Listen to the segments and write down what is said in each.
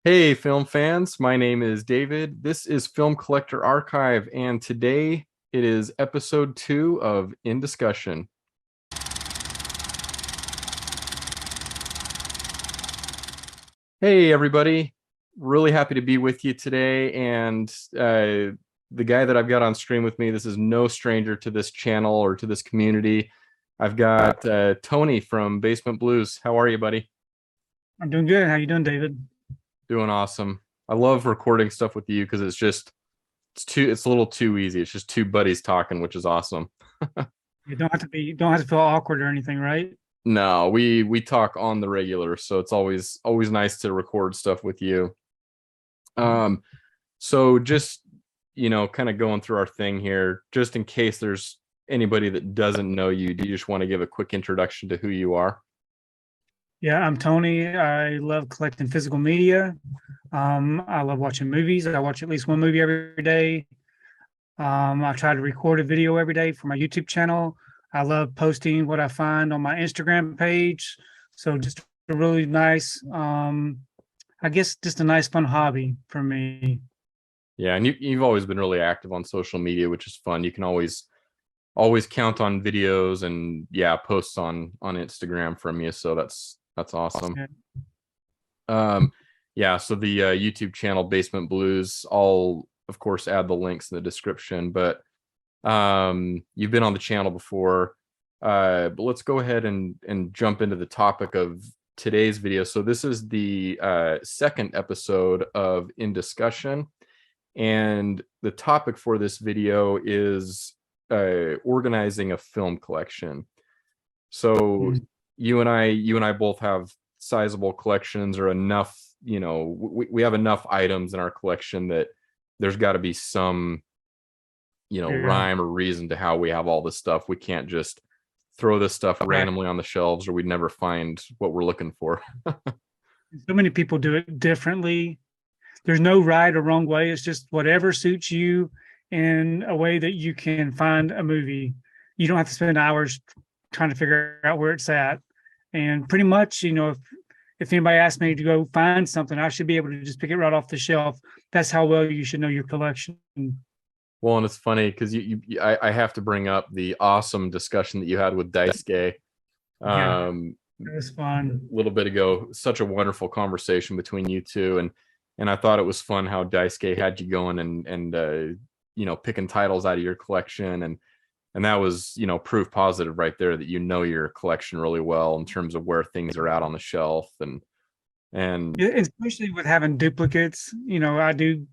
Hey, film fans. My name is David. This is Film Collector Archive, and today it is episode 2 of In Discussion. Hey, everybody. Really happy to be with you today. And the guy that I've got on stream with me, this is no stranger to this channel or to this community. I've got Tony from Basement Blues. How are you, buddy? I'm doing good. How you doing, David? Doing awesome. I love recording stuff with you because it's a little too easy. It's just two buddies talking, which is awesome. You don't have to feel awkward or anything, right? No, we talk on the regular, so it's always nice to record stuff with you. Um, so just kind of going through our thing here, just in case there's anybody that doesn't know you, do you just want to give a quick introduction to who you are? Yeah, I'm Tony. I love collecting physical media. I love watching movies. I watch at least one movie every day. I try to record a video every day for my YouTube channel. I love posting what I find on my Instagram page. So just a really nice, I guess just a nice fun hobby for me. Yeah, and you've always been really active on social media, which is fun. You can always count on videos and yeah, posts on Instagram from you, so that's awesome. Yeah. Um, yeah, so the YouTube channel Basement Blues, I'll of course add the links in the description, but you've been on the channel before. But let's go ahead and jump into the topic of today's video. So this is the second episode of In Discussion, and the topic for this video is organizing a film collection. So Mm. you and I both have sizable collections or enough, we have enough items in our collection that there's got to be some, Yeah. rhyme or reason to how we have all this stuff. We can't just throw this stuff Right. randomly on the shelves or we'd never find what we're looking for. So many people do it differently. There's no right or wrong way. It's just whatever suits you in a way that you can find a movie. You don't have to spend hours trying to figure out where it's at. And pretty much, if anybody asks me to go find something, I should be able to just pick it right off the shelf. That's how well you should know your collection. Well, and it's funny because I have to bring up the awesome discussion that you had with Daisuke Yeah, um, it was fun. a little bit ago. Such a wonderful conversation between you two, and I thought it was fun how Daisuke had you going and picking titles out of your collection, and that was proof positive right there that you know your collection really well in terms of where things are out on the shelf and Yeah, especially with having duplicates. I do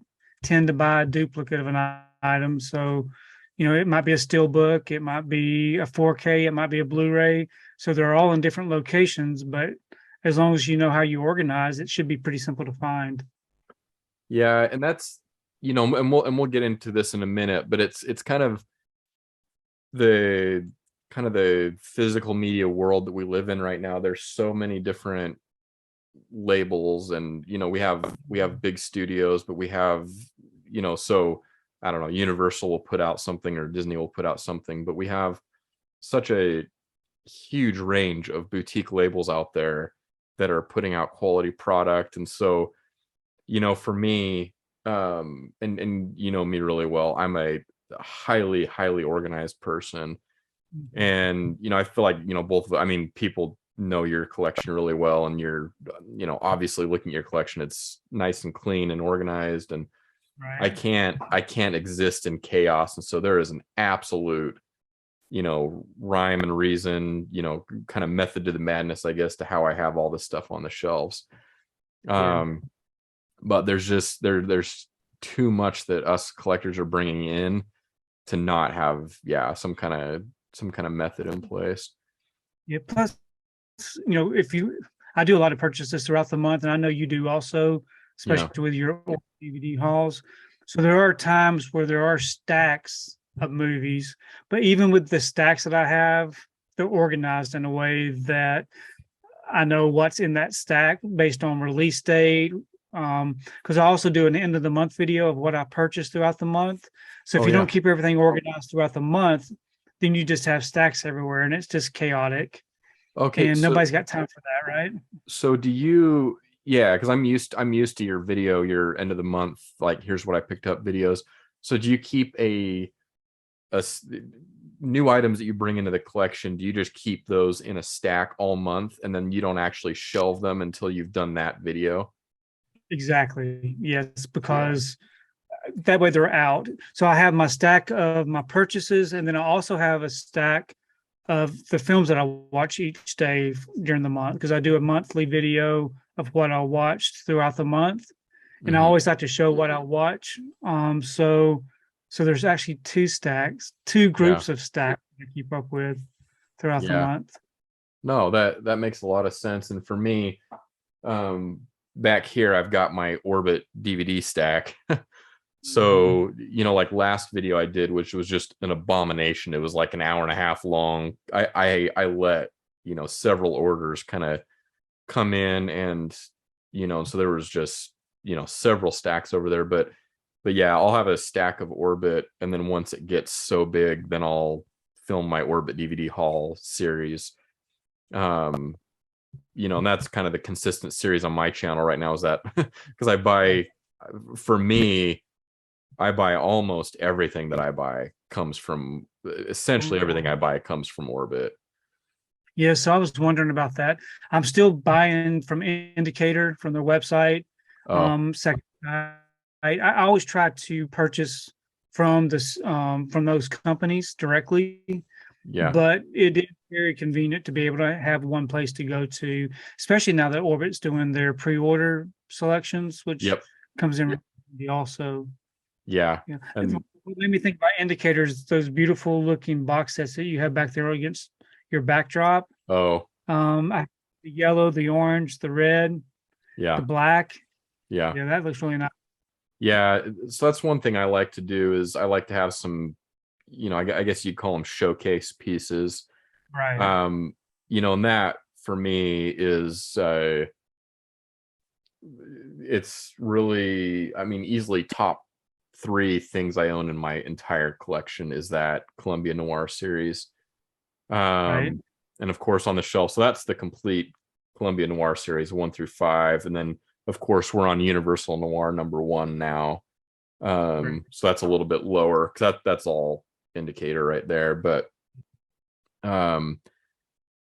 tend to buy a duplicate of an item. So, it might be a steel book, it might be a 4K, it might be a Blu-ray. So they're all in different locations, but as long as you know how you organize, it should be pretty simple to find. yeah, and that's and we'll get into this in a minute, but it's the kind of the physical media world that we live in right now. There's so many different labels, and we have big studios, but we have so I don't know, Universal will put out something or Disney will put out something, but we have such a huge range of boutique labels out there that are putting out quality product. And so for me, and me really well, I'm a highly organized person. And I feel like I mean, people know your collection really well, and you're obviously looking at your collection, it's nice and clean and organized, and I Right. can't I can't exist in chaos. And so there is an absolute rhyme and reason, kind of method to the madness, I guess, to how I have all this stuff on the shelves. Yeah. um but there's too much that us collectors are bringing in to not have, yeah, some kind of method in place. Yeah. Plus, if I do a lot of purchases throughout the month, and I know you do also, Yeah. especially with your old DVD hauls. So there are times where there are stacks of movies, but even with the stacks that I have, they're organized in a way that I know what's in that stack based on release date. Because I also do an end of the month video of what I purchased throughout the month. So if Oh you yeah. don't keep everything organized throughout the month, then you just have stacks everywhere and it's just chaotic. Okay, And so nobody's got time for that, right? do you, yeah, because I'm used to your video, your end of the month, like here's what I picked up videos. So do you keep a new items that you bring into the collection? Do you just keep those in a stack all month and then you don't actually shelve them until you've done that video? Exactly. Yes, because that way they're out. So I have my stack of my purchases, and then I also have a stack of the films that I watch each day during the month, because I do a monthly video of what I watched throughout the month, and I Hmm. always like to show what I watch. So there's actually two Yeah, groups of stacks to keep up with throughout the yeah. month. No, that makes a lot of sense. And for me, um, back here, I've got my Orbit DVD stack. Mhm. So, like last video I did, which was just an abomination. It was like an hour and a half long. I let, several orders kind of come in, and, so there was just, several stacks over there. But yeah, I'll have a stack of Orbit, and then once it gets so big, then I'll film my Orbit DVD haul series. Um, and that's kind of the consistent series on my channel right now, is that because for me, I buy almost everything that I buy comes from, essentially everything I buy comes from Orbit. Yeah, so I was wondering about that. I'm still buying from Indicator from their website. Oh, Second, I always try to purchase from those companies directly, yeah. but it is very convenient to be able to have one place to go to, especially now that Orbit's doing their pre-order selections, which Yep. comes in handy also. Yeah. Yeah, And what made me think about Indicators, those beautiful looking box sets that you have back there against your backdrop. oh, I the yellow, the orange, the red, the yeah. black. Yeah. Yeah, that looks really nice. Yeah. So that's one thing I like to do, is I like to have some, I guess you'd call them showcase pieces. Right. Um, and that for me is it's really, I mean, easily top three things I own in my entire collection is that Columbia Noir series. Right. Um, and of course on the shelf. So that's the complete Columbia Noir series, 1 through 5. And then of course we're on Universal Noir #1 now. Right. So that's a little bit lower, because that's all Indicator right there. Um,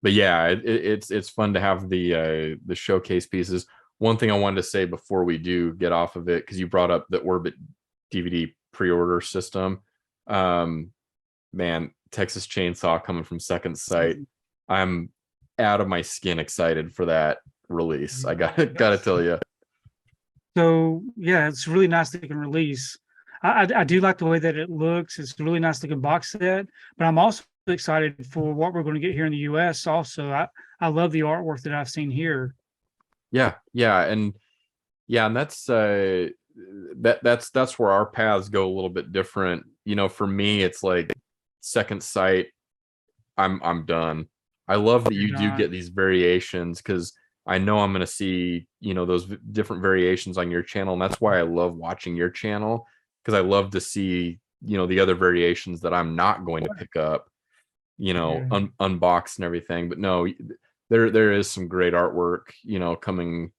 but yeah, it's fun to have the showcase pieces. One thing I wanted to say before we do get off of it, because you brought up the Orbit DVD pre-order system. Um, Man, Texas Chainsaw coming from Second Sight. I'm out of my skin excited for that release. I got gotta Yes. tell you. So yeah, it's really nice looking release. I do like the way that it looks. It's a really nice looking box set, but I'm also excited for what we're going to get here in the US also. I love the artwork that I've seen here. Yeah, yeah, and that's that's where our paths go a little bit different. For me, it's like Second Sight, I'm done. I love that You're you do done. get these variations, because I know I'm going to see, those different variations on your channel. And that's why I love watching your channel, because I love to see, the other variations that I'm not going to pick up, Yeah. unboxed and everything. But no, there is some great artwork, coming,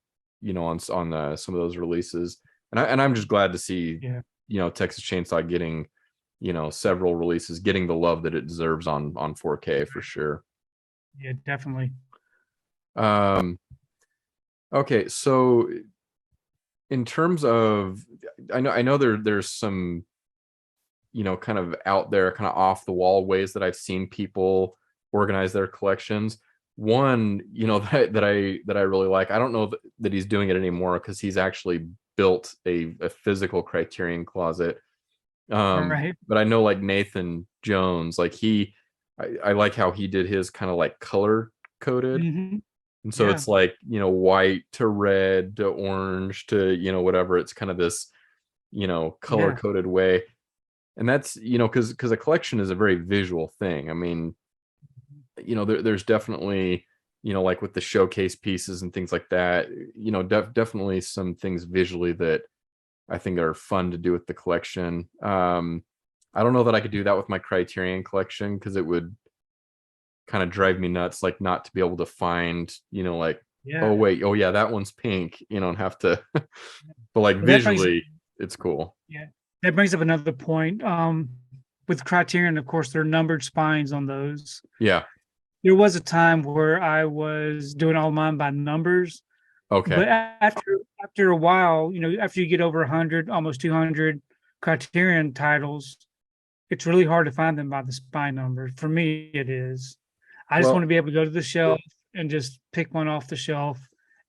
on some of those releases. And I'm just glad to see, Yeah. Texas Chainsaw getting, several releases, getting the love that it deserves on 4K for sure. Yeah, definitely. Um, okay, so in terms of, I know there's some, kind of out there, kind of off the wall ways that I've seen people organize their collections. One, that I really like. I don't know that he's doing it anymore, because he's actually built a physical Criterion closet. Right. But I know, like Nathan Jones, like I like how he did his kind of like color coded. Hmm. And so Yeah. it's like, white to red to orange to, whatever. It's kind of this, color Yeah. coded way. And that's, because a collection is a very visual thing. I mean, there's definitely, like with the showcase pieces and things like that, definitely some things visually that I think are fun to do with the collection. I don't know that I could do that with my Criterion collection, because it would kind of drive me nuts, like not to be able to find, like Yeah. Oh wait, oh yeah, that one's pink. You don't have to, but like But that brings visually, it's cool. yeah, that brings up another point. With Criterion, of course, there are numbered spines on those. Yeah. There was a time where I was doing all mine by numbers, Okay. but after a while, after you get over 100, almost 200 Criterion titles, it's really hard to find them by the spine number. For me, it is. I just want Well, to be able to go to the shelf and just pick one off the shelf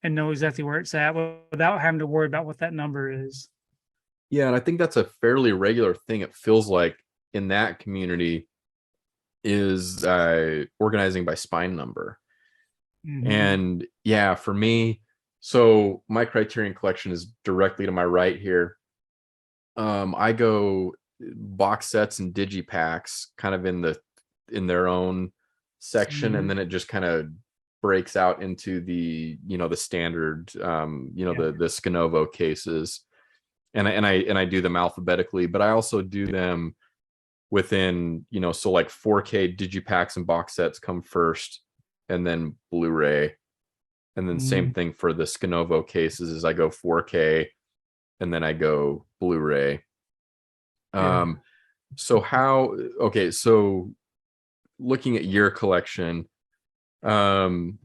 and know exactly where it's at without having to worry about what that number is. yeah, and I think that's a fairly regular thing. It feels like in that community is organizing by spine number. Mm-hmm. And yeah, for me, so my Criterion collection is directly to my right here. I go box sets and digipacks kind of in their own section, and Mm-hmm. then it just kind of breaks out into the standard Yeah. the Scanovo cases. And I do them alphabetically, but I also do them within, so like 4K digipacks and box sets come first, and then Blu-ray. And then same Mm, thing for the Scanovo cases, is I go 4K and then I go Blu-ray. yeah. Um, so how, okay, so looking at your collection, um,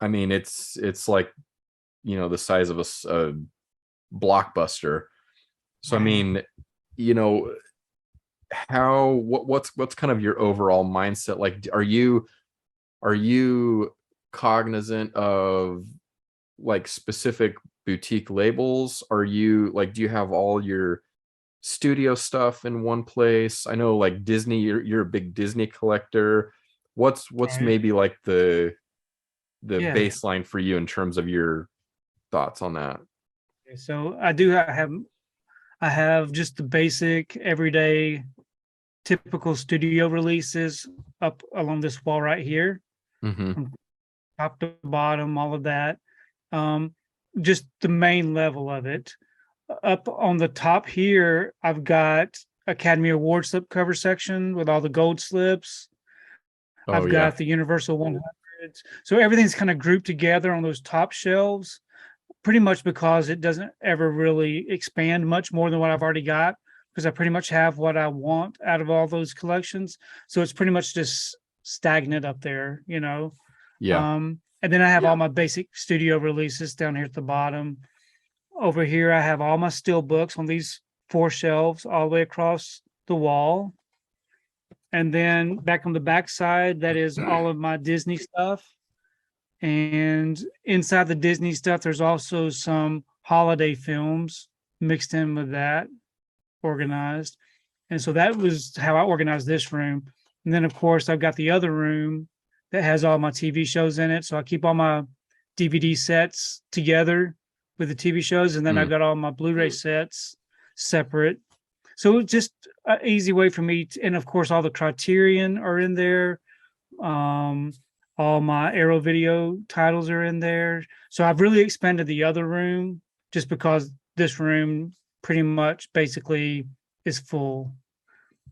I mean, it's like, the size of a blockbuster. So I Right. mean, you know, what's kind of your overall mindset? Like, are you cognizant of like specific boutique labels? Are you like, do you have all your studio stuff in one place? I know like Disney, you're a big Disney collector. What's Right. maybe like the Yeah. baseline for you in terms of your thoughts on that? So I have just the basic everyday typical studio releases up along this wall right here, Mm-hmm. from top to bottom, all of that. Um, just the main level of it. Up on the top here, I've got Academy Award slipcover section with all the gold slips. Oh I've yeah. got the Universal 100s. So everything's kind of grouped together on those top shelves, pretty much because it doesn't ever really expand much more than what I've already got, because I pretty much have what I want out of all those collections. So it's pretty much just stagnant up there. Yeah. And then I have all my basic studio releases down here at the bottom. Over here, I have all my steel books on these four shelves all the way across the wall. And then back on the back side, that is all of my Disney stuff. And inside the Disney stuff, there's also some holiday films mixed in with that, organized. And so that was how I organized this room. And then, of course, I've got the other room that has all my TV shows in it. So I keep all my DVD sets together with the TV shows. And then I've Mm. got all my Blu ray sets separate. So it's just an easy way for me. And of course, all the Criterion are in there. Um, all my Arrow Video titles are in there. So I've really expanded the other room just because this room pretty much basically is full.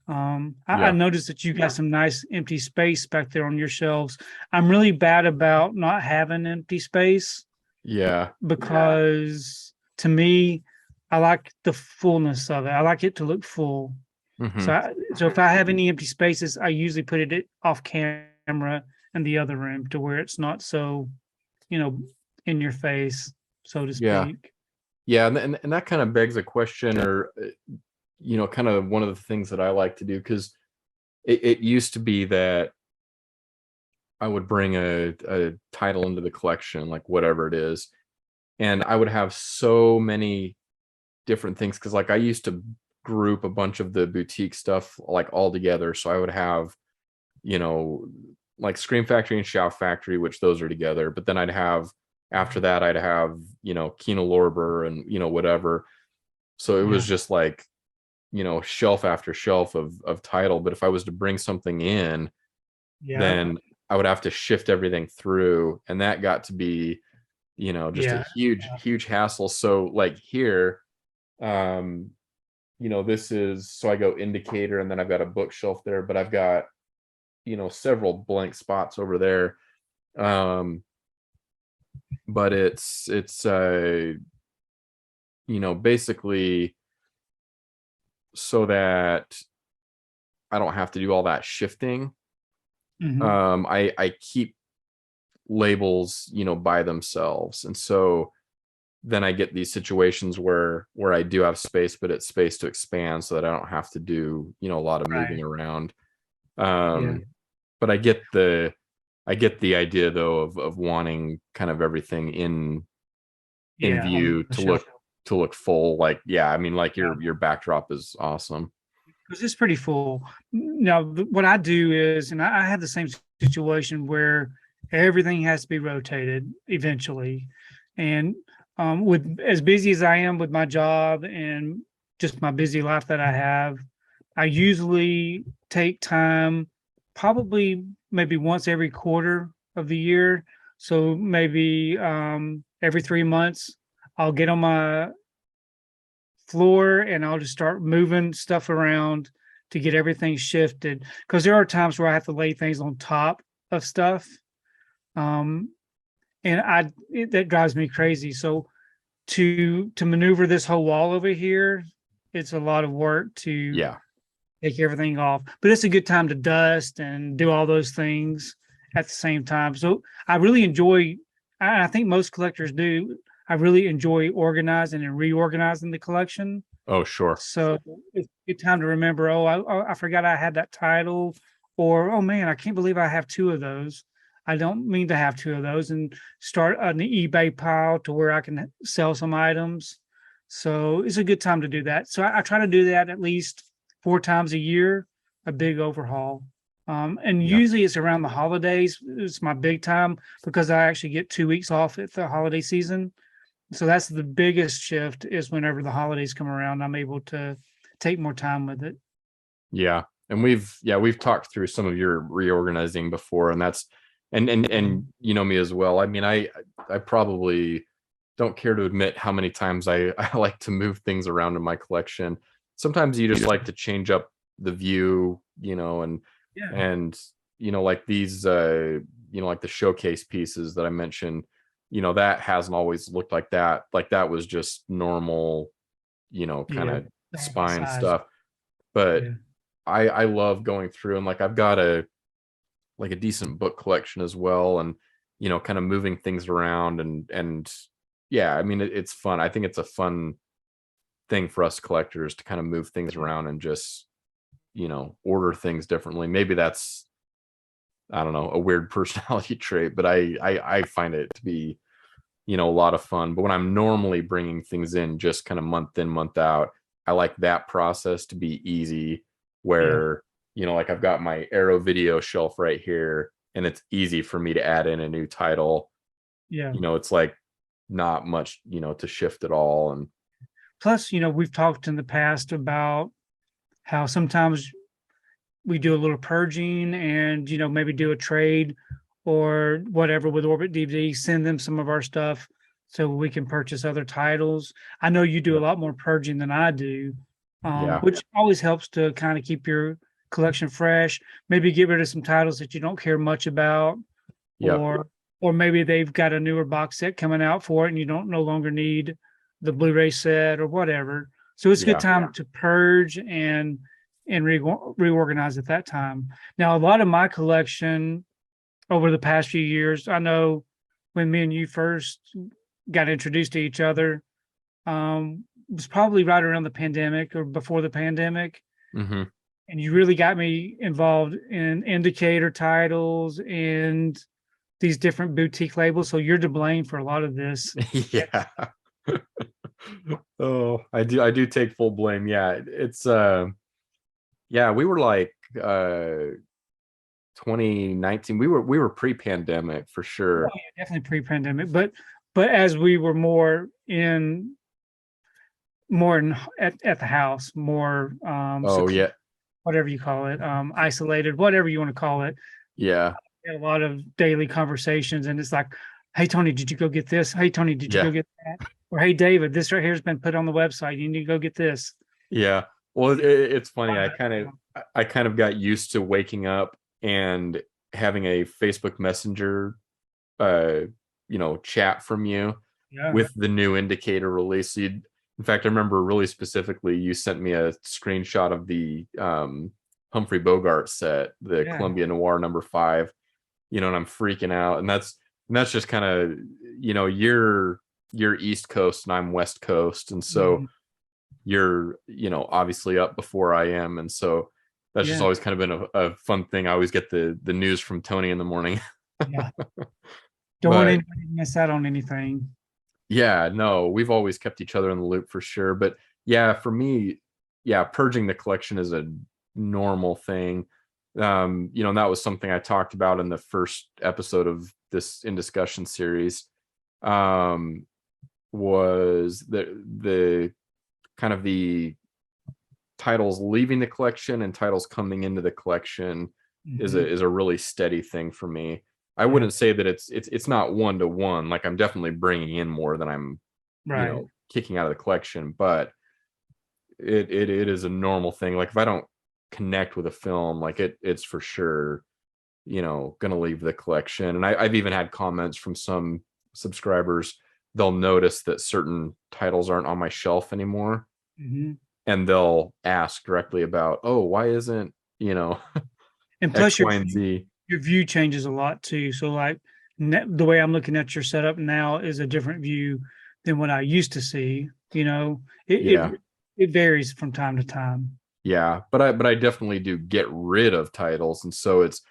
I Yeah. noticed that you got some nice empty space back there on your shelves. I'm really bad about not having empty space Yeah. because to me, I like the fullness of it. I like it to look full. Mm-hmm. So if I have any empty spaces, I usually put it off camera in the other room to where it's not so, you know, in your face, so to Yeah. speak. Yeah. And that kind of begs a question, or kind of one of the things that I like to do, because it used to be that I would bring a title into the collection, like whatever it is, and I would have so many different things, because like I used to group a bunch of the boutique stuff like all together. So I would have, you know, like Scream Factory and Shout Factory, which those are together. But then after that, I'd have, Kino Lorber and, whatever. So it was Yeah. just like, shelf after shelf of title. But if I was to bring something in, Yeah. then I would have to shift everything through. And that got to be, just a Yeah. huge hassle. So like here, um, this is, so I go indicator and then I've got a bookshelf there, but I've got, several blank spots over there. Um, but it's basically so that I don't have to do all that shifting. Hmm. I keep labels, by themselves. And so then I get these situations where I do have space, but it's space to expand so that I don't have to do, a lot of moving Right. around. Yeah. But I get the idea though of wanting kind of everything in Yeah. On view the to shelf. look full. Like, yeah, I mean, like Yeah. your backdrop is awesome. Because it's pretty full. Now, what I do is, and I had the same situation where everything has to be rotated eventually. And with as busy as I am with my job and just my busy life that I have, I usually take time, probably maybe once every quarter of the year. So maybe every 3 months, I'll get on my floor and I'll just start moving stuff around to get everything shifted. Because there are times where I have to lay things on top of stuff. Um, and that drives me crazy. So to maneuver this whole wall over here, it's a lot of work to Yeah. take everything off. But it's a good time to dust and do all those things at the same time. So I really enjoy, I think most collectors do. I really enjoy organizing and reorganizing the collection. Oh, sure. So it's a good time to remember, oh, I forgot I had that title, or oh man, I can't believe I have two of those. I don't mean to have two of those, and start an eBay pile to where I can sell some items. So it's a good time to do that. So I try to do that at least 4 times a year, a big overhaul. And Yeah. usually it's around the holidays. It's my big time because I actually get 2 weeks off at the holiday season. So that's the biggest shift is whenever the holidays come around, I'm able to take more time with it. Yeah. And we've talked through some of your reorganizing before, and that's and you know me as well. I mean, I probably don't care to admit how many times I like to move things around in my collection. Sometimes you just like to change up the view, Yeah. and like these like the showcase pieces that I mentioned, that hasn't always looked like that. Like that was just normal, kind Yeah. of Normal spine size. stuff. But Yeah. I love going through, and like I've got a decent book collection as well, and kind of moving things around, and yeah, I mean it's fun. I think it's a fun thing for us collectors to kind of move things around and just order things differently. Maybe that's, I don't know, a weird personality trait, but I find it to be a lot of fun. But when I'm normally bringing things in just kind of month in, month out, I like that process to be easy, Yeah. where like I've got my Arrow video shelf right here, and it's easy for me to add in a new title. Yeah. It's like not much to shift at all. And Plus, we've talked in the past about how sometimes we do a little purging and, maybe do a trade or whatever with Orbit DVD, send them some of our stuff so we can purchase other titles. I know you do a yep. lot more purging than I do, Yeah. which always helps to kind of keep your collection fresh. Maybe get rid of some titles that you don't care much about, Yep. or maybe they've got a newer box set coming out for it and you don't no longer need the Blu-ray set or whatever. So it's a good Yeah. time to purge and reorganize at that time. Now, a lot of my collection over the past few years, I know when me and you first got introduced to each other, was probably right around the pandemic or before the pandemic. Hmm. And you really got me involved in indicator titles and these different boutique labels. So you're to blame for a lot of this. Yeah. Oh, I do take full blame. Yeah, it's yeah, we were like 2019. We were pre-pandemic for Oh, sure. yeah, definitely pre-pandemic, but as we were more in at the house, more Oh yeah. whatever you call it, isolated, whatever you want to call it. Yeah. We had a lot of daily conversations, and it's like, "Hey Tony, did you go get this? Hey Tony, did you Yeah. go get that?" Or "Hey David, this right here has been put on the website. You need to go get this." Yeah. Well, it's funny. I kind of got used to waking up and having a Facebook Messenger uh chat from you Yeah. with the new Indicator release. So in fact, I remember really specifically you sent me a screenshot of the Humphrey Bogart set, the Yeah. Columbia Noir #5, and I'm freaking out. And that's just kind of, you're East Coast and I'm West Coast. And so Mhm. you're, obviously up before I am. And so that's just Yeah. always kind of been a fun thing. I always get the news from Tony in the morning. Yeah. Don't want But anybody to miss out on anything. yeah, no, we've always kept each other in the loop for sure. But yeah, for me, yeah, purging the collection is a normal thing. And that was something I talked about in the first episode of this In Discussion series. Um, was the kind of the titles leaving the collection and titles coming into the collection is a Mhm. is a really steady thing for me. I Yeah. wouldn't say that it's not one to one. Like I'm definitely bringing in more than I'm, Right. kicking out of the collection, but it is a normal thing. Like if I don't connect with a film, like it's for sure, gonna leave the collection. And I've even had comments from some subscribers. They'll notice that certain titles aren't on my shelf anymore, Mhm. and they'll ask directly about, oh, why isn't, you know, And X, plus Y, and Z. your view changes a lot too. So like the way I'm looking at your setup now is a different view than what I used to see. It Yeah. it varies from time to time. Yeah. But I definitely do get rid of titles. And so it's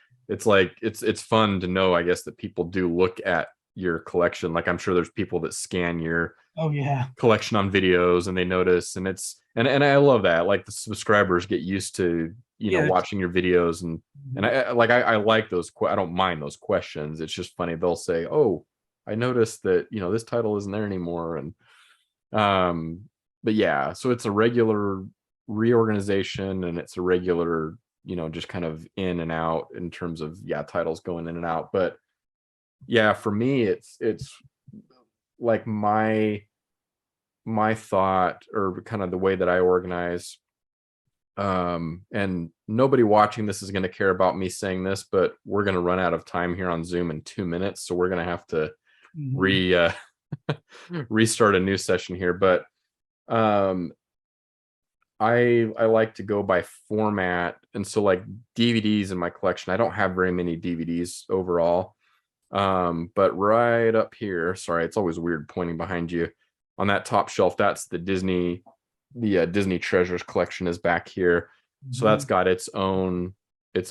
like it's fun to know, I guess, that people do look at your collection. Like I'm sure there's people that scan your Oh yeah. collection on videos and they notice, and and I love that. Like the subscribers get used to, Yeah. watching your videos, and I like those. I don't mind those questions. It's just funny. They'll say, oh, I noticed that, this title isn't there anymore. And um but yeah, so it's a regular reorganization, and it's a regular, just kind of in and out in terms of, yeah, titles going in and out. But yeah, for me, it's like my thought, or kind of the way that I organize. And nobody watching this is going to care about me saying this, but we're going to run out of time here on Zoom in 2 minutes, so we're going to have to Mhm. re restart a new session here. But um, I like to go by format, and so like DVDs in my collection, I don't have very many DVDs overall. But right up here, sorry, it's always weird pointing behind you, on that top shelf, that's the Disney Treasures collection is back here. So that's Mhm. got its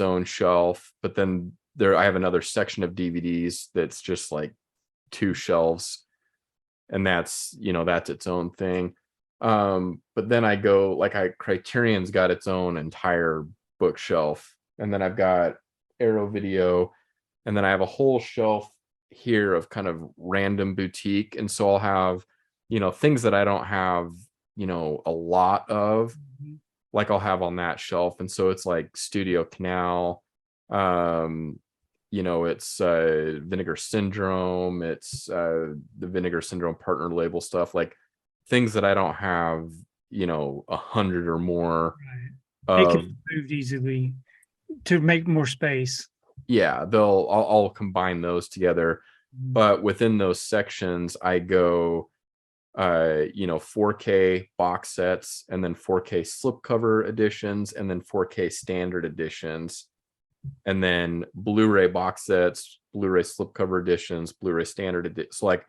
own shelf. But then there, I have another section of DVDs that's just like two shelves, and that's its own thing. But then I go, like, Criterion's got its own entire bookshelf, and then I've got Arrow Video, and then I have a whole shelf here of kind of random boutique. And so I'll have, things that I don't have, a lot of, Mhm. like I'll have on that shelf. And so it's like Studio Canal, um, it's Vinegar Syndrome, it's the Vinegar Syndrome partner label stuff, like things that I don't have, 100 or more Right. It can of. be moved easily to make more space. Yeah, I'll combine those together. Mhm. But within those sections, I go 4K box sets, and then 4K slipcover editions, and then 4K standard editions, and then Blu-ray box sets, Blu-ray slipcover editions, Blu-ray standard edition. So like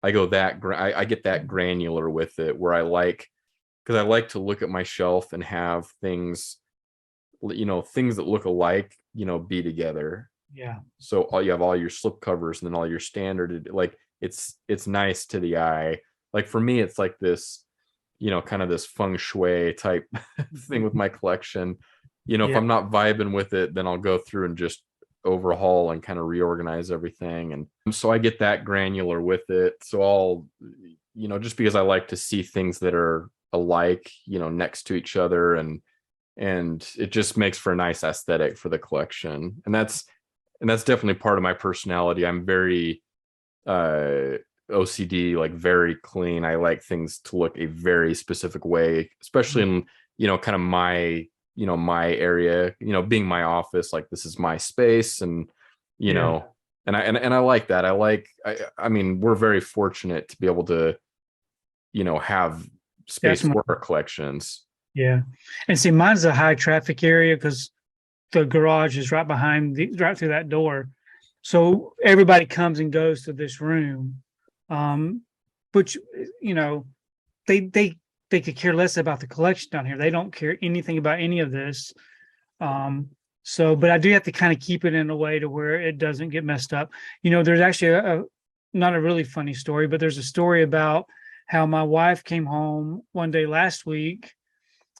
I go I get that granular with it, where because I like to look at my shelf and have things that look alike, be together. Yeah. So you have all your slip covers, and then all your standard, like it's nice to the eye. Like for me, it's like this, kind of this feng shui type thing with my collection. If Yeah. I'm not vibing with it, then I'll go through and just overhaul and kind of reorganize everything. And so I get that granular with it. So I'll, just because I like to see things that are alike, next to each other, and it just makes for a nice aesthetic for the collection. And that's definitely part of my personality. I'm very uh OCD, like very clean. I like things to look a very specific way, especially in, kind of my area, being my office, like this is my space. And you Yeah. know And I like that. I mean, we're very fortunate to be able to, have space That's my, for our collections. yeah. And see, mine's a high traffic area because the garage is right behind right through that door. So everybody comes and goes to this room. Um, but you know, they could care less about the collection down here. They don't care anything about any of this. Um, but I do have to kind of keep it in a way to where it doesn't get messed up. There's actually not a really funny story, but there's a story about how my wife came home one day last week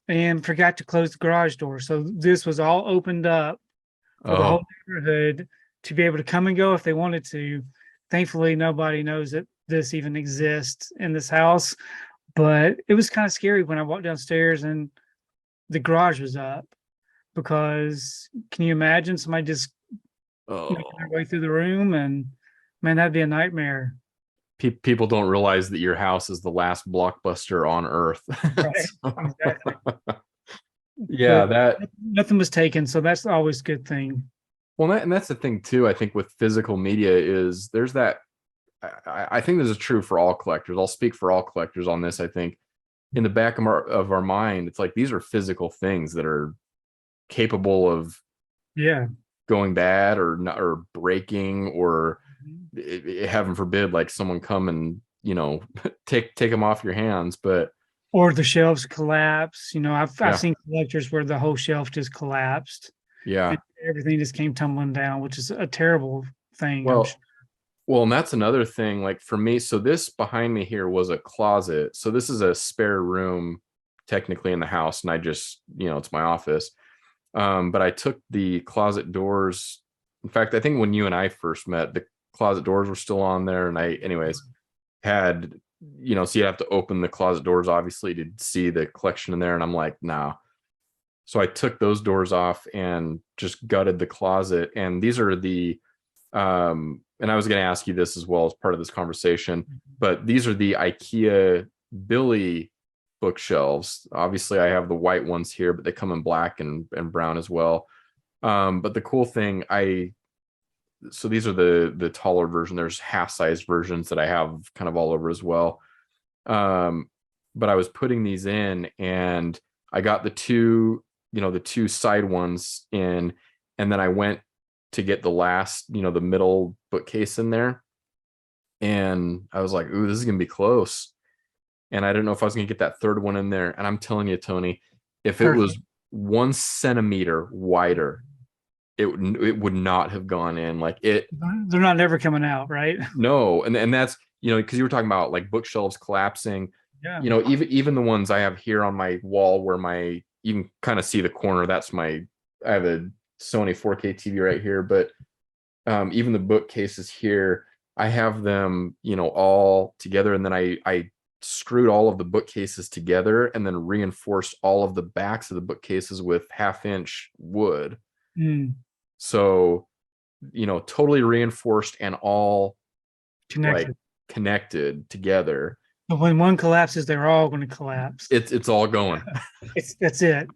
and forgot to close the garage door. So this was all opened up for the whole Oh, neighborhood to be able to come and go if they wanted to. Thankfully, nobody knows that this even exists in this house, but it was kind of scary when I walked downstairs and the garage was up because can you imagine somebody just making their oh. way through the room? And man, that'd be a nightmare. People don't realize that your house is the last blockbuster on earth. Right. So, Exactly. yeah, But that nothing was taken, so that's always a good thing. well, and that's the thing too. I think with physical media is there's that. I think this is true for all collectors. I'll speak for all collectors on this. I think in the back of our mind, it's like these are physical things that are capable of Yeah. going bad or not, or breaking, or heaven forbid, like someone come and take them off your hands. But Or the shelves collapse. I've yeah, seen collectors where the whole shelf just collapsed and yeah. everything just came tumbling down, which is a terrible thing. I'm sure. Well, Well, and that's another thing. Like for me, so this behind me here was a closet. So this is a spare room technically in the house, and I just, it's my office. But I took the closet doors. In fact, I think when you and I first met, the closet doors were still on there, and I, anyways, had, so you have to open the closet doors obviously to see the collection in there, and I'm like, nah. So I took those doors off and just gutted the closet, and these are the and I was going to ask you this as well as part of this conversation, but these are the IKEA Billy bookshelves. Obviously, I have the white ones here, but they come in black and brown as well. But the cool thing, so these are the taller version. There's half size versions that I have kind of all over as well. Um, but I was putting these in, and I got the two side ones in, and then I went to get the last, the middle bookcase in there. And I was like, ooh, this is gonna be close. And I didn't know if I was gonna get that third one in there. And I'm telling you, Tony, if it was Perfect. 1 centimeter wider, it would not have gone in. Like it, They're not ever coming out, right? no. And that's, because you were talking about like bookshelves collapsing, Yeah. even the ones I have here on my wall where you can kind of see the corner. I have a Sony 4K TV right here, but even the bookcases here, I have them, all together, and then I screwed all of the bookcases together and then reinforced all of the backs of the bookcases with 1/2 inch wood. Mm, So, totally reinforced and all like connected. connected together. But when one collapses, they're all going to collapse. It's all going. That's it.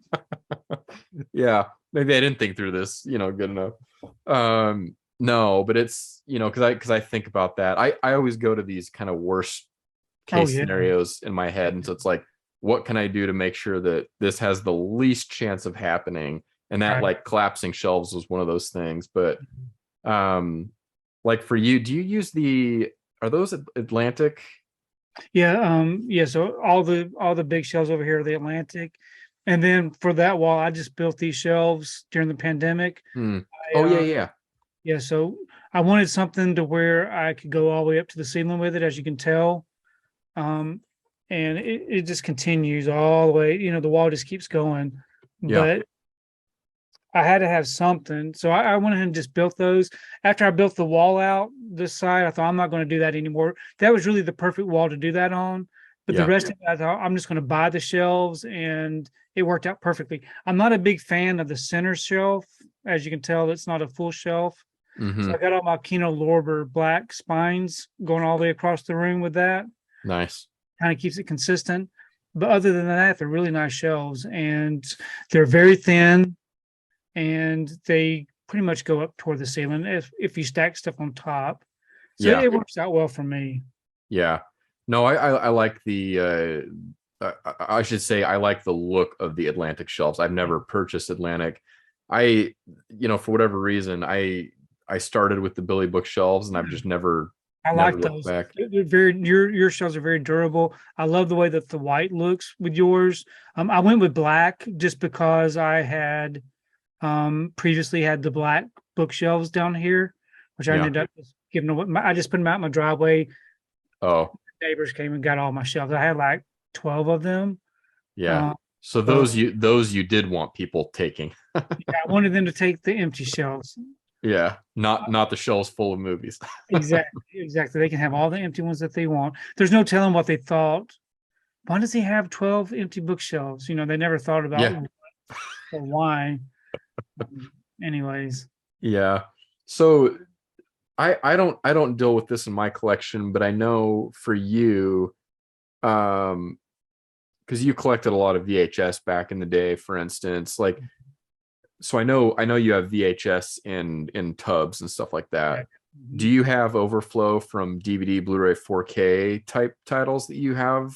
Yeah, maybe I didn't think through this, good enough. No, but it's, because I think about that. I always go to these kind of worst Oh case yeah. scenarios in my head, and so it's like, what can I do to make sure that this has the least chance of happening? And that, Right. like, collapsing shelves was one of those things. But um like for you, do you use are those Atlantic? Yeah. Yeah. So all the big shelves over here are the Atlantic, and then for that wall, I just built these shelves during the pandemic. Hmm. I Oh yeah, yeah. Yeah. So I wanted something to where I could go all the way up to the ceiling with it, as you can tell. Um, and it just continues all the way. The wall just keeps going, Yeah. but I had to have something. So I went ahead and just built those. After I built the wall out this side, I thought I'm not going to do that anymore. That was really the perfect wall to do that on. But the Yeah. rest of it, I thought I'm just going to buy the shelves, and it worked out perfectly. I'm not a big fan of the center shelf. As you can tell, it's not a full shelf. So I Mm-hmm. got all my Kino Lorber black spines going all the way across the room with that. Nice. Kind of keeps it consistent. But other than that, they're really nice shelves, and they're very thin, and they pretty much go up toward the ceiling if you stack stuff on top. So Yeah. it works out well for me. Yeah. No, I like I should say I like the look of the Atlantic shelves. I've never purchased Atlantic. I, for whatever reason, I started with the Billy bookshelves and I've just I never like looked those. back. They're very your shells are very durable. I love the way that the white looks with yours. I went with black just because I had previously had the black bookshelves down here, which I Yeah. ended up just giving away. I just put them out in my driveway. Oh, Neighbors came and got all my shelves. I had like 12 of them. yeah. Uh, So so those you did want people taking. yeah, I wanted them to take the empty shelves. Yeah. Not the shelves full of movies. Exactly, exactly. They can have all the empty ones that they want. There's no telling what they thought. Why does he have 12 empty bookshelves? They never thought about Yeah. or why. Anyways, Yeah. So I don't deal with this in my collection, but I know for you, because you collected a lot of VHS back in the day, for instance. Like, so I know you have VHS in tubs and stuff like yeah. that. Do Mhm. you have overflow from DVD, Blu-ray, 4K type titles that you have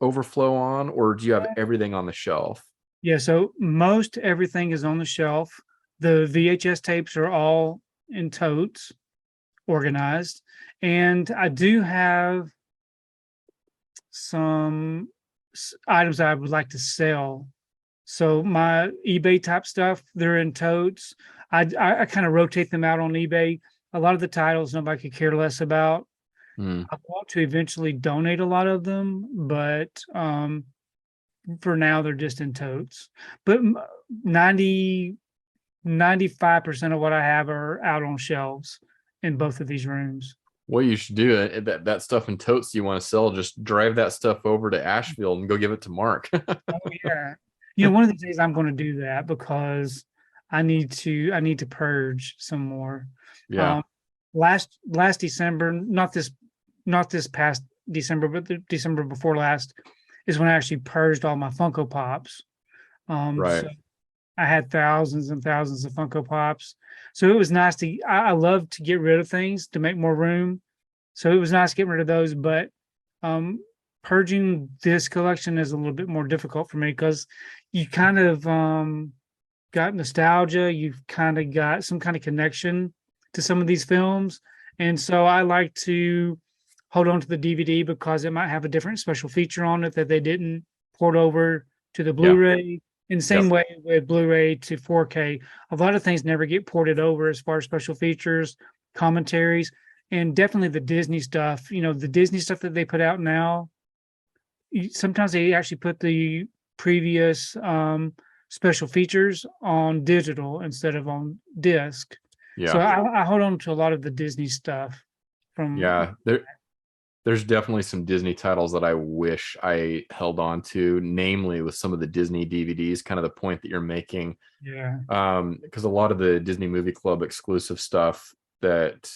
overflow on, or do you have everything on the shelf? Yeah, so most everything is on the shelf. The VHS tapes are all in totes, organized. And I do have some items that I would like to sell. So my eBay type stuff, they're in totes. I kind of rotate them out on eBay. A lot of the titles nobody could care less about. Hmm. I want to eventually donate a lot of them, but for now they're just in totes. But 90 95% of what I have are out on shelves in both of these rooms. What you should do, that stuff in totes you want to sell, just drive that stuff over to Asheville and go give it to Mark. Oh yeah. One of these days I'm going to do that because I need to purge some more. Yeah. Um last December, not this past December, but the December before last is when I actually purged all my Funko Pops. Right. So I had thousands and thousands of Funko Pops. So it was nice I love to get rid of things to make more room. So it was nice getting rid of those, but um, purging this collection is a little bit more difficult for me because you kind of got nostalgia. You've kind of got some kind of connection to some of these films. And so I like to hold on to the DVD because it might have a different special feature on it that they didn't port over to the Yeah. Blu-ray. In the same Yep. way with Blu-ray to 4K, a lot of things never get ported over as far as special features, commentaries, and definitely the Disney stuff. The Disney stuff that they put out now, sometimes they actually put the previous special features on digital instead of on disc. So Yeah. I hold on to a lot of the Disney stuff from. Yeah. There's definitely some Disney titles that I wish I held on to, namely with some of the Disney DVDs, kind of the point that you're making. Yeah. Because a lot of the Disney Movie Club exclusive stuff that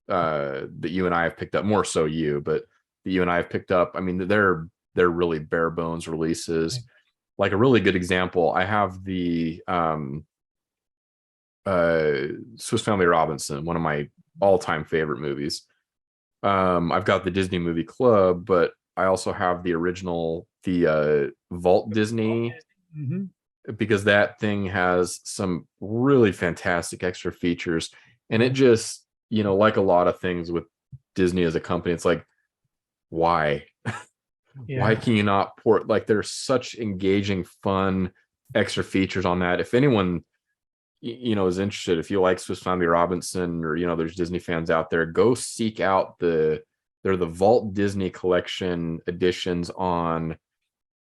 you and I have picked up, more so you, but that you and I have picked up, I mean, they're really bare bones releases. Like a really good example, I have the Swiss Family Robinson, one of my all-time favorite movies. I've got the Disney Movie Club, but I also have the original, the Vault Disney, Mm-hmm. because that thing has some really fantastic extra features. And it Yeah. just, like a lot of things with Disney as a company, it's like, why? Why Yeah. can you not port? Like, there's such engaging, fun extra features on that. If anyone is interested, if you like Swiss Family Robinson, or there's Disney fans out there, go seek out they're the Vault Disney Collection editions on.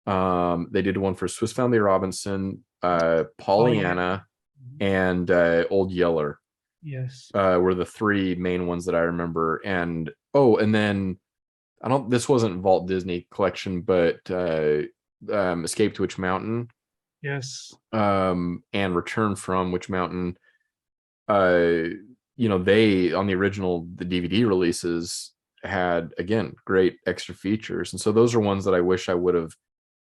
They did one for Swiss Family Robinson, Oh yeah. Pollyanna, and Old Yeller, Yes. were the three main ones that I remember. And and then this wasn't Vault Disney Collection, but Escape to Witch Mountain, Yes. and Return from Witch Mountain. They, on the original, the DVD releases, had, again, great extra features. And so those are ones that I wish I would have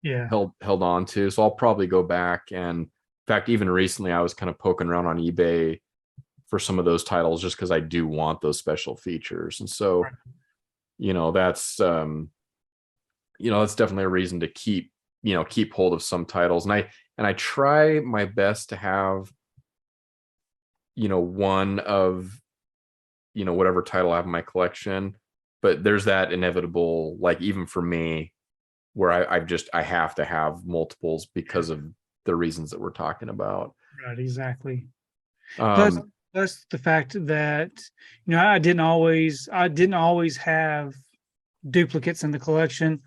Yeah. held on to. So I'll probably go back, and in fact, even recently I was kind of poking around on eBay for some of those titles just because I do want those special features. And so, that's that's definitely a reason to keep hold of some titles. And I try my best to have one of whatever title I have in my collection, but there's that inevitable, like, even for me, where I have to have multiples because of the reasons that we're talking about. Right, exactly. Plus, um plus the fact that I didn't always have duplicates in the collection,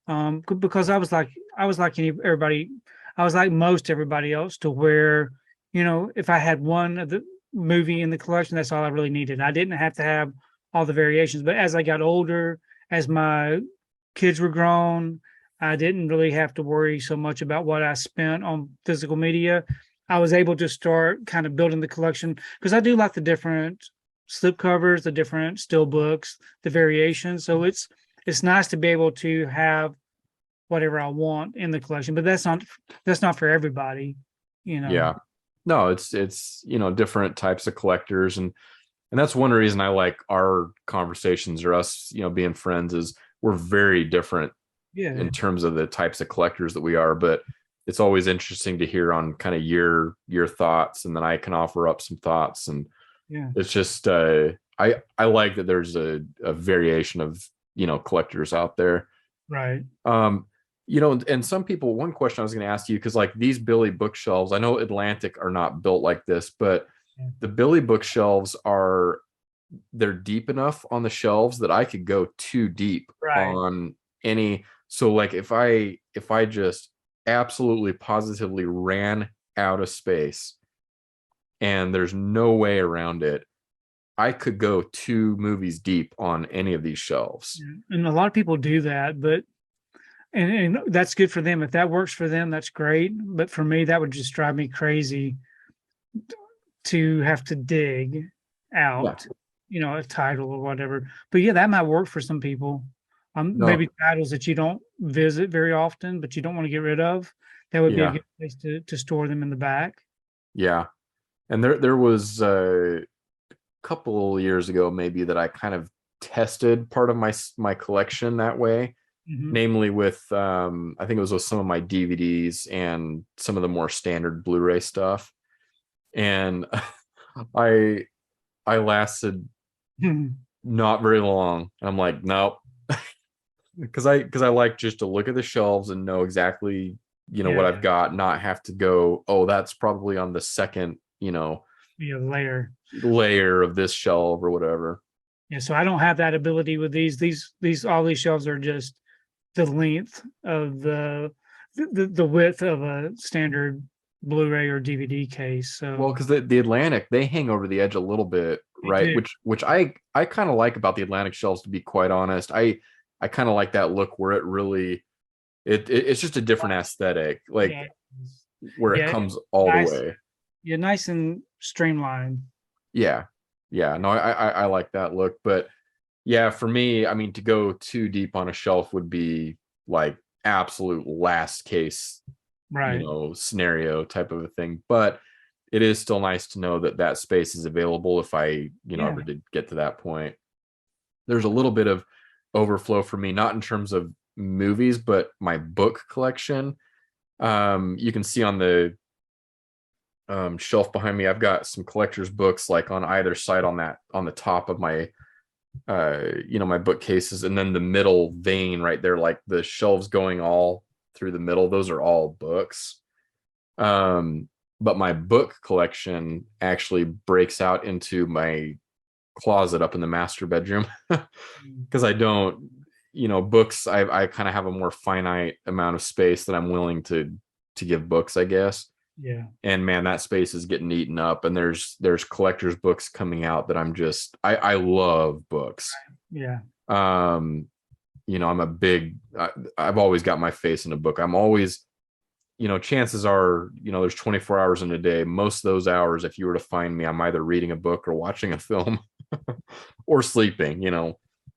because I was like everybody, I was like most everybody else, to where if I had one of the movie in the collection, that's all I really needed. I didn't have to have all the variations. But as I got older, as my kids were grown, I didn't really have to worry so much about what I spent on physical media. I was able to start kind of building the collection, because I do like the different slipcovers, the different still books, the variations. So it's nice to be able to have whatever I want in the collection. But that's not for everybody, you know. yeah, no, it's different types of collectors, and that's one reason I like our conversations, or us being friends, is we're very different Yeah, in terms of the types of collectors that we are. But it's always interesting to hear on kind of your thoughts, and then I can offer up some thoughts. And yeah, it's just I like that there's a variation of collectors out there. right. um and some people, one question I was going to ask you, because like these Billy bookshelves, I know Atlantic are not built like this, but Yeah. the Billy bookshelves they're deep enough on the shelves that I could go too deep Right. on any. So like if I just absolutely positively ran out of space and there's no way around it, I could go 2 movies deep on any of these shelves. Yeah. And a lot of people do that, but and that's good for them. If that works for them, that's great. But for me, that would just drive me crazy to have to dig Yeah. out, a title or whatever. But yeah, that might work for some people. No. Maybe titles that you don't visit very often, but you don't want to get rid of. That would be a Yeah. good place to store them in the back. Yeah. And there was a couple years ago maybe that I kind of tested part of my collection that way, Hmm. namely with I think it was with some of my DVDs and some of the more standard Blu-ray stuff. And I I lasted not very long. I'm like, nope. Because I like just to look at the shelves and know exactly what Yeah, I've got, not have to go, oh, that's probably on the second be a layer. layer of this shelf or whatever. Yeah, so I don't have that ability with these. These all these shelves are just the length of the width of a standard Blu-ray or DVD case. Well, So because the Atlantic, they hang over the edge a little bit, they right? do. Which I kind of like about the Atlantic shelves, to be quite honest. I kind of like that look where it really it's just a different aesthetic, like Yeah, where it yeah, comes all the nice. way. Yeah, nice and streamlined. Yeah. Yeah. No, I like that look. But yeah, for me, I mean, to go too deep on a shelf would be like absolute last case, Right. scenario type of a thing. But it is still nice to know that that space is available if I, Yeah. ever did get to that point. There's a little bit of overflow for me, not in terms of movies, but my book collection. You can see on the shelf behind me, I've got some collector's books like on either side, on the top of my my bookcases, and then the middle vein right there, like the shelves going all through the middle, those are all books. um but my book collection actually breaks out into my closet up in the master bedroom. Mm. Because I don't, books, I kind of have a more finite amount of space that I'm willing to give books, I guess. Yeah. And man, that space is getting eaten up, and there's collectors books coming out that I love books. Yeah. um I'm a big I've always got my face in a book. I'm always, chances are, there's 24 hours in a day. Most of those hours, if you were to find me, I'm either reading a book or watching a film or sleeping. Yeah.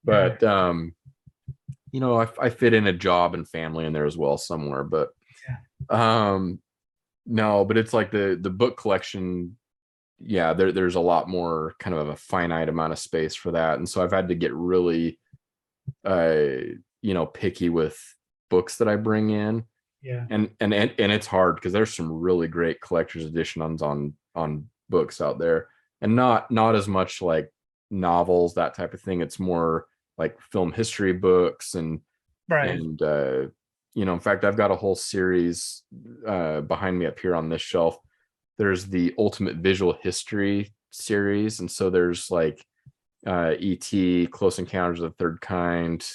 But I fit in a job and family in there as well somewhere. But Yeah. um no, but it's like the book collection, yeah, there's a lot more kind of a finite amount of space for that. And so I've had to get really picky with books that I bring in. Yeah. And it's hard because there's some really great collector's editions on books out there, and not as much like novels, that type of thing. It's more like film history books Right. and in fact, I've got a whole series behind me up here on this shelf. There's the Ultimate Visual History series, and so there's like ET, Close Encounters of the Third Kind,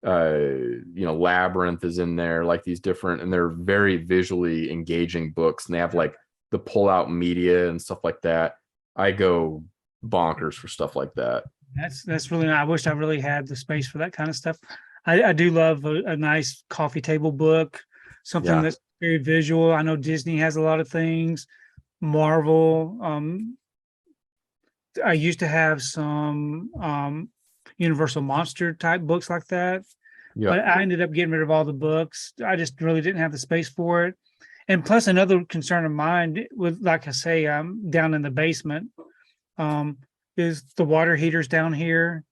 Labyrinth is in there, like these different, and they're very visually engaging books, and they have like the pull out media and stuff like that. I go bonkers for stuff like that. That's really nice. I wish I really had the space for that kind of stuff. I do love a nice coffee table book, something Yeah. that's very visual. I know Disney has a lot of things, Marvel. I used to have some Universal Monster type books like that, but Yep. I ended up getting rid of all the books. I just really didn't have the space for it. And plus, another concern of mine with, like I say, I'm down in the basement, um, is the water heaters down here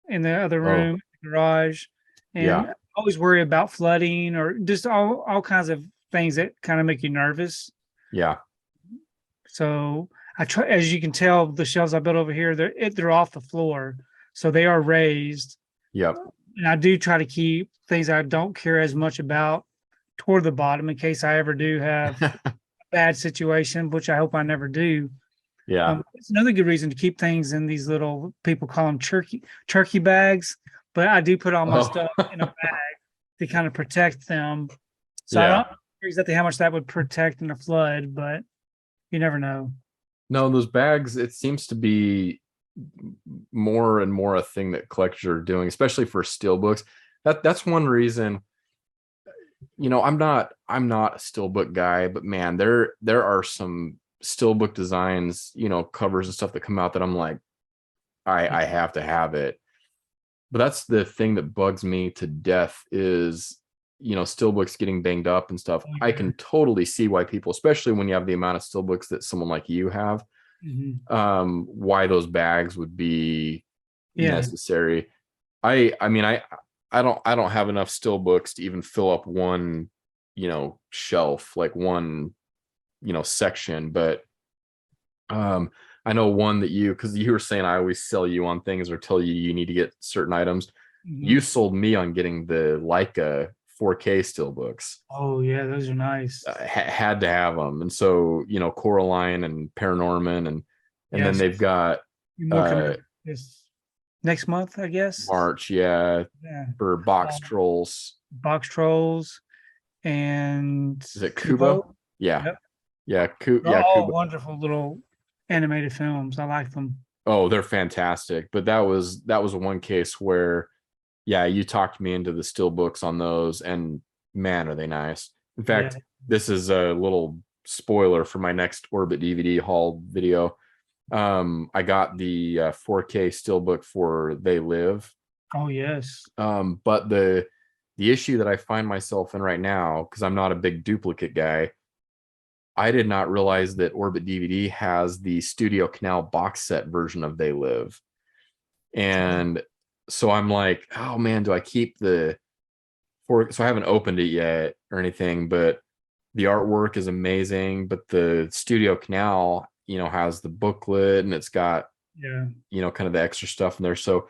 in the other Oh, room, garage, yeah. and I always worry about flooding or just all kinds of things that kind of make you nervous. Yeah. So I try, as you can tell, the shelves I built over here, they're off the floor, so they are raised. Yep. And I do try to keep things I don't care as much about toward the bottom in case I ever do have a bad situation, which I hope I never do. Yeah. It's another good reason to keep things in these little, people call them turkey bags, but I do put all my Oh. stuff in a bag to kind of protect them. So I Yeah. don't know exactly how much that would protect in a flood, but you never know. No, those bags, it seems to be more and more a thing that collectors are doing, especially for steel books. That's one reason. I'm not a steelbook guy, but man, there are some steelbook designs, covers and stuff that come out that I'm like, I have to have it. But that's the thing that bugs me to death is, steelbooks getting banged up and stuff. Oh, I yeah. can totally see why people, especially when you have the amount of steelbooks that someone like you have, Mhm. why those bags would be Yeah. necessary. I mean, I don't have enough still books to even fill up one, shelf, like one, section. But um I know one that because you were saying I always sell you on things or tell you need to get certain items. You Mhm. sold me on getting the Leica 4K still books. Oh, yeah, those are nice. Had to have them. And so, Coraline and Paranorman, and then Yes, they've got more coming uh up this next month, I guess. March, yeah, Yeah. for Box Um, Trolls. Box Trolls and Is it Kubo? Kubo. Yeah. Yep. Yeah, They're all Kubo. wonderful little animated films. I like them. Oh, they're fantastic. But that was one case where, yeah, you talked me into the still books on those, and man, are they nice. In Yeah. fact, this is a little spoiler for my next Orbit DVD haul video. I got the 4K steelbook for They Live. Oh, yes. But the issue that I find myself in right now, because I'm not a big duplicate guy, I did not realize that Orbit DVD has the Studio Canal box set version of They Live. And so I'm like, oh man, do I keep the so I haven't opened it yet or anything, but the artwork is amazing. But the Studio Canal, has the booklet and it's got, Yeah. kind of the extra stuff in there. So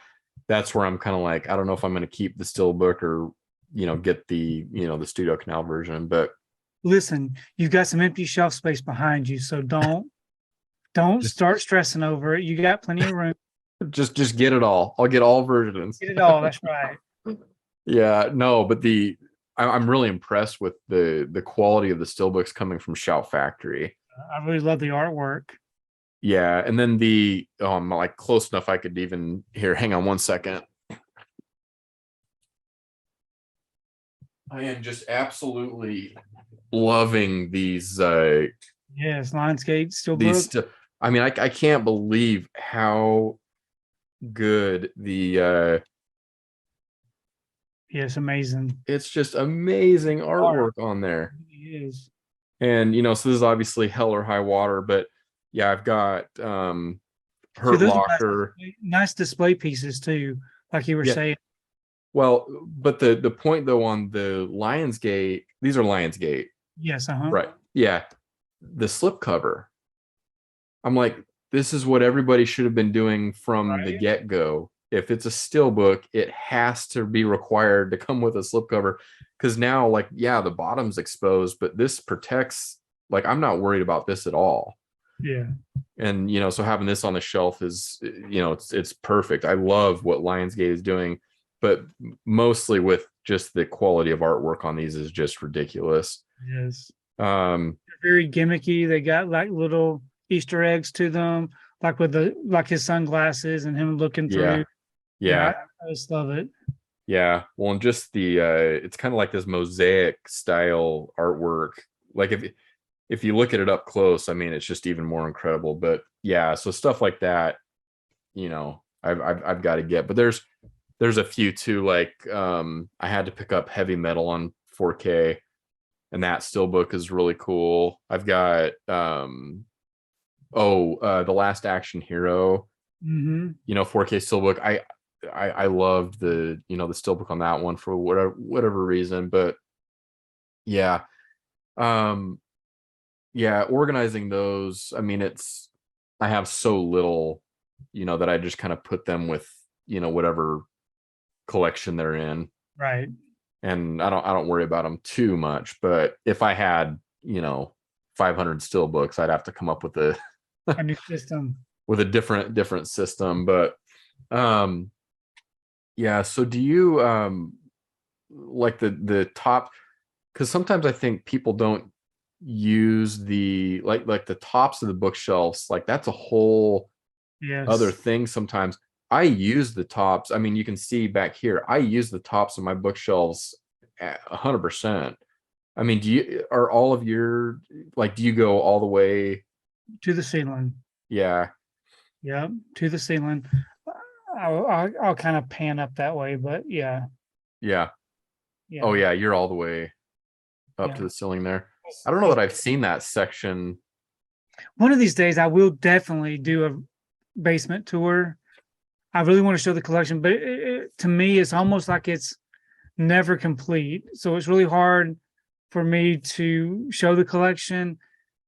that's where I'm kind of like, I don't know if I'm going to keep the still book or, get the Studio Canal version. But Listen, you've got some empty shelf space behind you, so don't just start stressing over it. You got plenty of room. just get it all. I'll get all versions. Get it all. That's right. Yeah, no, but I'm really impressed with the quality of the steelbooks coming from Shout Factory. I really love the artwork. Yeah, and then I'm like close enough I could even here. Hang on one second. I am just absolutely loving Yes, Lionsgate these Steelbook. I mean, I can't believe how good Yes, amazing. it's just amazing Art. artwork on there. It really is. And so this is obviously hell or high water, but Yeah, I've got See, Hurt those are Locker. nice display pieces too, like you were Yeah. saying. Well, but the point though on the Lionsgate, these are Lionsgate, Yes, right? Yeah. The slipcover. I'm like, this is what everybody should have been doing from the right. get-go. If it's a still book, it has to be required to come with a slipcover. Because now, like, yeah, the bottom's exposed, but this protects, like, I'm not worried about this at all. Yeah, And so having this on the shelf is, it's perfect. I love what Lionsgate is doing, but mostly with just the quality of artwork on these is just ridiculous. yes. Um, They're very gimmicky. They got like little Easter eggs to them, like with the like his sunglasses and him looking yeah, through. Yeah, yeah. I just love it. Yeah, well, and just the it's kind of like this mosaic style artwork. Like if you look at it up close, I mean, it's just even more incredible. But yeah, so stuff like that, I've got to get. But there's a few too. Like I had to pick up Heavy Metal on 4K, and that steelbook is really cool. I've got The Last Action Hero, Hmm. 4K steelbook. I loved the steelbook on that one for whatever reason, but yeah, um, yeah, organizing those. I mean, I have so little, that I just kind of put them with whatever collection they're in, Right. and I don't worry about them too much. But if I had 500 steelbooks, I'd have to come up with a A new system. with a different system. But um, yeah. So do you like the top, because sometimes I think people don't use the like the tops of the bookshelves, like that's a whole other Yes. thing. Sometimes I use the tops. I mean, you can see back here, I use the tops of my bookshelves at 100%. I mean, are all of your, like, do you go all the way? To the ceiling. Yeah, Yep. To the ceiling. I'll kind of pan up that way, but yeah, yeah. Oh yeah, yeah, you're all the way up to yeah. the ceiling there. I don't know that I've seen that section. One of these days, I will definitely do a basement tour. I really want to show the collection, but to me, it's almost like it's never complete. So it's really hard for me to show the collection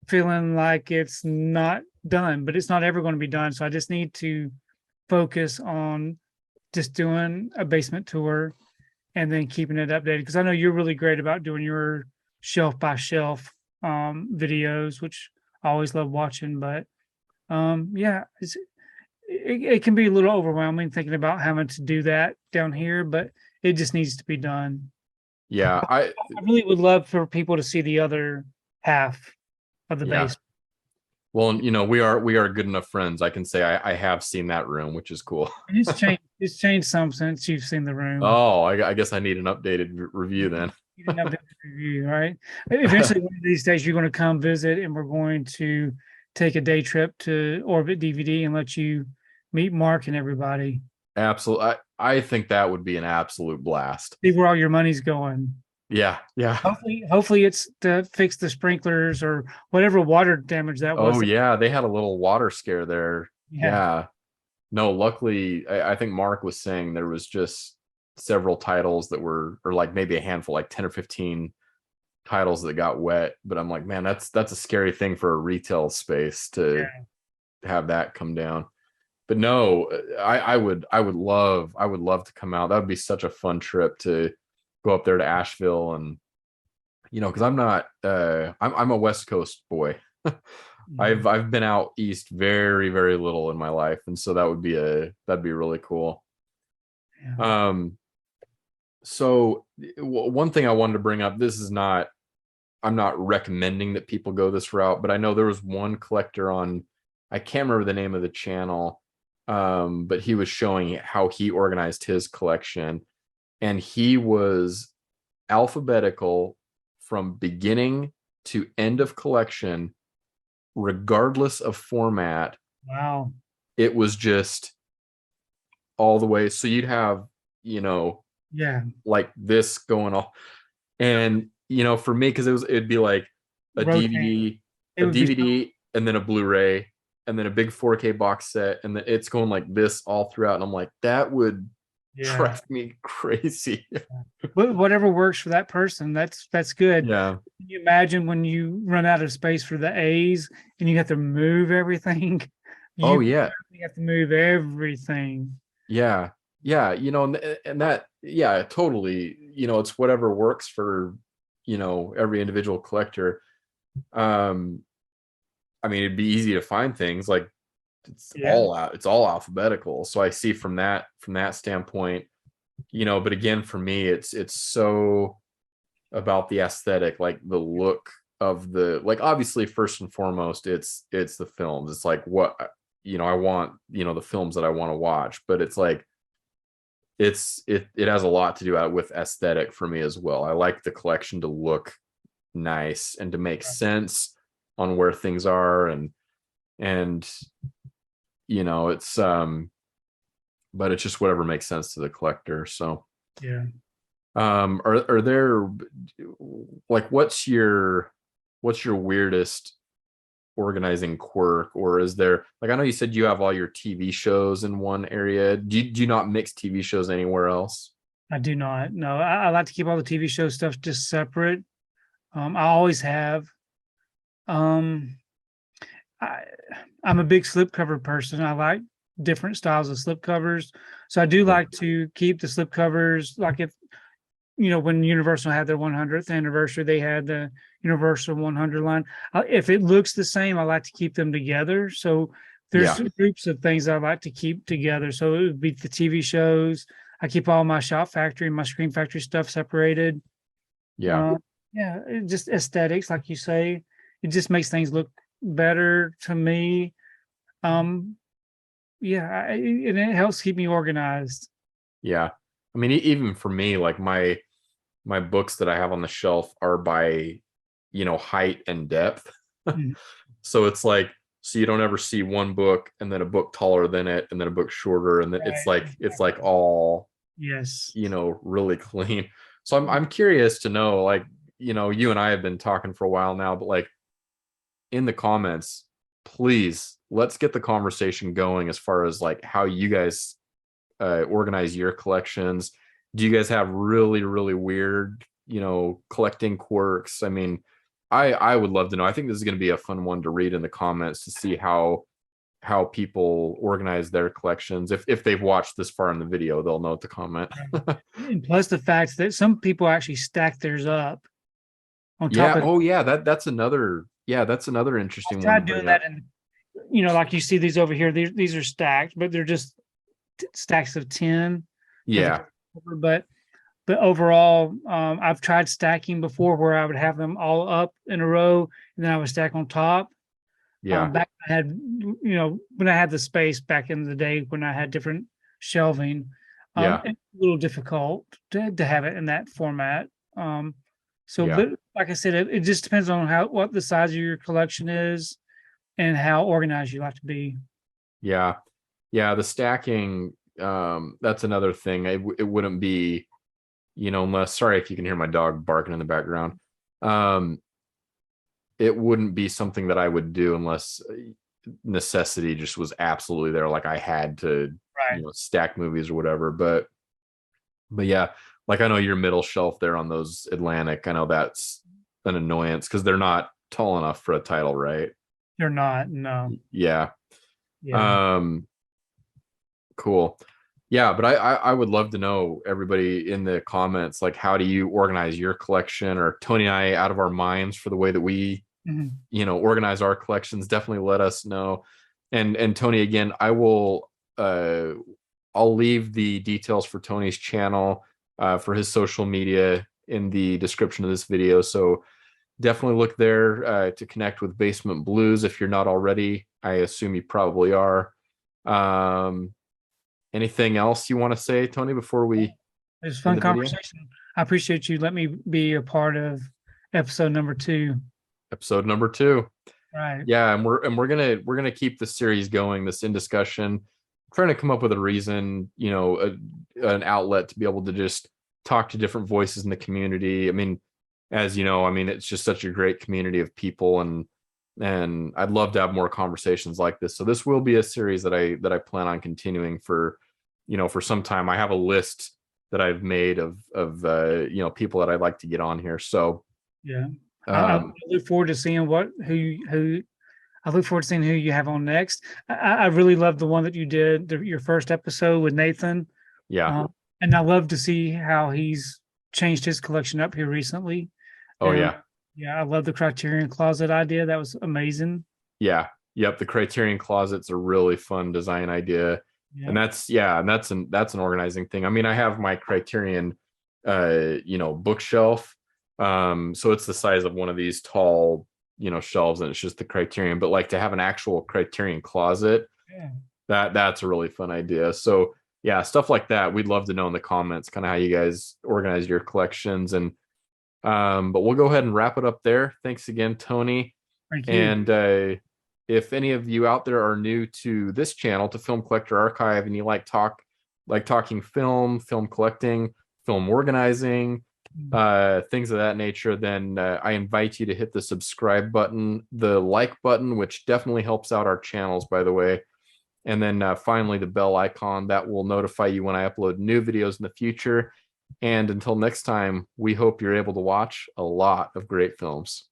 feeling like it's not done, but it's not ever going to be done. So I just need to focus on just doing a basement tour and then keeping it updated. Because I know you're really great about doing your shelf by shelf videos, which I always love watching. But yeah, it can be a little overwhelming thinking about having to do that down here, but it just needs to be done. Yeah, I really would love for people to see the other half of the yeah. base. Well, we are good enough friends. I can say I have seen that room, which is cool. And it's changed. It's changed some since you've seen the room. Oh, I guess I need an updated review then. You didn't have the review, right? Eventually, one of these days, you're going to come visit, and we're going to take a day trip to Orbit DVD and let you meet Mark and everybody. Absolutely. I think that would be an absolute blast. See where all your money's going. Yeah, yeah. Hopefully, it's to fix the sprinklers or whatever water damage that Oh was. yeah, they had a little water scare there. Yeah, Yeah. No, luckily, I think Mark was saying there was just several titles that were, or like maybe a handful, like 10 or 15 titles that got wet. But I'm like, man, that's a scary thing for a retail space to yeah. have that come down. But no, I would love to come out. That would be such a fun trip to go up there to Asheville, and because I'm not I'm a West Coast boy. Yeah. I've been out east very, very little in my life, and so that'd be really cool. Yeah. Um, so one thing I wanted to bring up, I'm not recommending that people go this route, but I know there was one collector on, I can't remember the name of the channel, but he was showing how he organized his collection, and he was alphabetical from beginning to end of collection, regardless of format. Wow. It was just all the way. So you'd have, you know, Yeah. like this going on. And, for me, because it'd be like a Rotate. DVD, It would be and then a Blu-ray, and then a big 4K box set, and then it's going like this all throughout. And I'm like, that would Yeah. drive me crazy. But whatever works for that person, that's good. Yeah. Can you imagine when you run out of space for the A's and you have to move everything? Oh You yeah. have to move everything. Yeah. Yeah. And that, yeah, totally. It's whatever works for, every individual collector. Um, I mean, it'd be easy to find things like Yeah. it's all alphabetical. So I see from that standpoint, but again, for me, it's so about the aesthetic, like the look of the, like, obviously first and foremost, it's the films. It's like what, I want, the films that I want to watch, but it's like it has a lot to do with aesthetic for me as well. I like the collection to look nice and to make sense on where things are, and it's but it's just whatever makes sense to the collector. So Yeah. are there, like, what's your weirdest organizing quirk? Or is there, like, I know you said you have all your TV shows in one area. Do you not mix TV shows anywhere else? I do not. No, I like to keep all the TV show stuff just separate. I always have. Um, I, I'm a big slipcover person. I like different styles of slipcovers. So I do Yeah. like to keep the slipcovers. Like if, when Universal had their 100th anniversary, they had the Universal 100 line. If it looks the same, I like to keep them together. So there's Yeah. groups of things I like to keep together. So it would be the TV shows. I keep all my Shop Factory and my Screen Factory stuff separated. Yeah. Uh, yeah, just aesthetics, like you say, it just makes things look better to me. Um, yeah, and it helps keep me organized. Yeah. I mean, even for me, like my books that I have on the shelf are by, height and depth. Mhm. So it's like, so you don't ever see one book and then a book taller than it and then a book shorter, and then Right. it's like all, Yes. really clean. So I'm curious to know, like, you and I have been talking for a while now, but like, in the comments, please, let's get the conversation going as far as like how you guys organize your collections. Do you guys have really, really weird, collecting quirks? I mean, I would love to know. I think this is going to be a fun one to read in the comments to see how people organize their collections. If they've watched this far in the video, they'll know to comment. And plus the fact that some people actually stack theirs up on top Yeah. of. Oh yeah, that's another I've interesting one to tried doing bring up. that, and like you see these over here. These are stacked, but they're just stacks of 10 for the Yeah. cover. But overall, I've tried stacking before where I would have them all up in a row, and then I would stack on top. Yeah. Back I had, when I had the space back in the day when I had different shelving, Yeah. it's a little difficult to have it in that format. So, Yeah. but like I said, it just depends on what the size of your collection is and how organized you like to be. Yeah. Yeah. The stacking, that's another thing. It wouldn't be, unless, sorry if you can hear my dog barking in the background. Um, it wouldn't be something that I would do unless necessity just was absolutely there. Like I had to, Right. stack movies or whatever. But yeah, like I know your middle shelf there on those Atlantic. I know that's an annoyance because they're not tall enough for a title, right? You're not, no. Yeah. Yeah. Um, cool. Yeah, but I would love to know, everybody in the comments, like, how do you organize your collection? Or Tony and I out of our minds for the way that we, Mhm. organize our collections? Definitely let us know. And Tony, again, I'll leave the details for Tony's channel, for his social media in the description of this video. So definitely look there to connect with Basement Blues if you're not already. I assume you probably are. Um, Anything else you want to say, Tony, before we It was a end fun the video? conversation. I appreciate you letting me be a part of episode number 2. Episode number 2. Right. Yeah, and we're gonna keep the series going, this in discussion, trying to come up with a reason, an outlet to be able to just talk to different voices in the community. I mean, as you know, I mean, it's just such a great community of people, and and I'd love to have more conversations like this. So this will be a series that I plan on continuing for, for some time. I have a list that I've made of people that I'd like to get on here. So Yeah. I um look forward to seeing who I look forward to seeing who you have on next. I really love the one that you did, your first episode with Nathan. yeah. Uh, and I love to see how he's changed his collection up here recently. Oh And yeah. yeah, I love the Criterion Closet idea. That was amazing. Yeah. Yep. The Criterion Closet's a really fun design idea. And Yeah. that's an organizing thing. I mean, I have my Criterion bookshelf. So it's the size of one of these tall, shelves, and it's just the Criterion. But like to have an actual Criterion closet, Yeah. that's a really fun idea. So yeah, stuff like that. We'd love to know in the comments kind of how you guys organize your collections. And but we'll go ahead and wrap it up there. Thanks again, Tony. Thank you. And if any of you out there are new to this channel, to Film Collector Archive, and you like talking film collecting, film organizing, things of that nature, then I invite you to hit the subscribe button, the like button, which definitely helps out our channels, by the way. And then finally, the bell icon that will notify you when I upload new videos in the future. And until next time, we hope you're able to watch a lot of great films.